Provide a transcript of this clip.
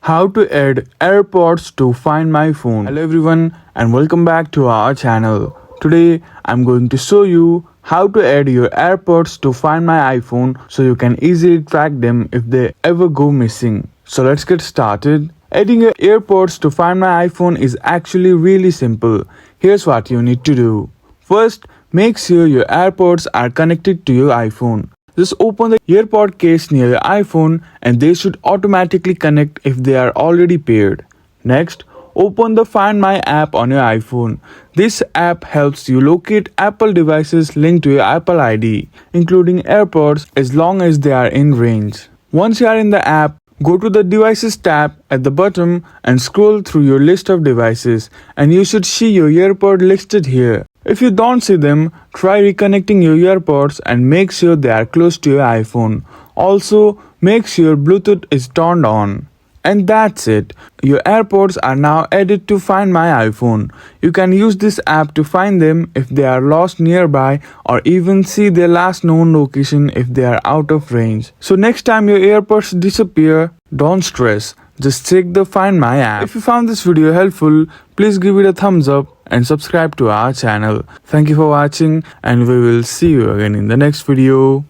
How to add AirPods to Find My Phone. Hello everyone and welcome back to our channel. Today I'm going to show you how to add your AirPods to Find My iPhone so you can easily track them if they ever go missing. So let's get started. Adding your AirPods to Find My iPhone is actually really simple. Here's what you need to do. First, make sure your AirPods are connected to your iPhone. Just open the AirPod case near your iPhone and they should automatically connect if they are already paired. Next, open the Find My app on your iPhone. This app helps you locate Apple devices linked to your Apple ID, including AirPods as long as they are in range. Once you are in the app, go to the Devices tab at the bottom and scroll through your list of devices and you should see your AirPod listed here. If you don't see them, try reconnecting your AirPods and make sure they are close to your iPhone. Also, make sure Bluetooth is turned on. And that's it. Your AirPods are now added to Find My iPhone. You can use this app to find them if they are lost nearby or even see their last known location if they are out of range. So next time your AirPods disappear, don't stress. Just check the Find My app. If you found this video helpful, please give it a thumbs up and subscribe to our channel. Thank you for watching and we will see you again in the next video.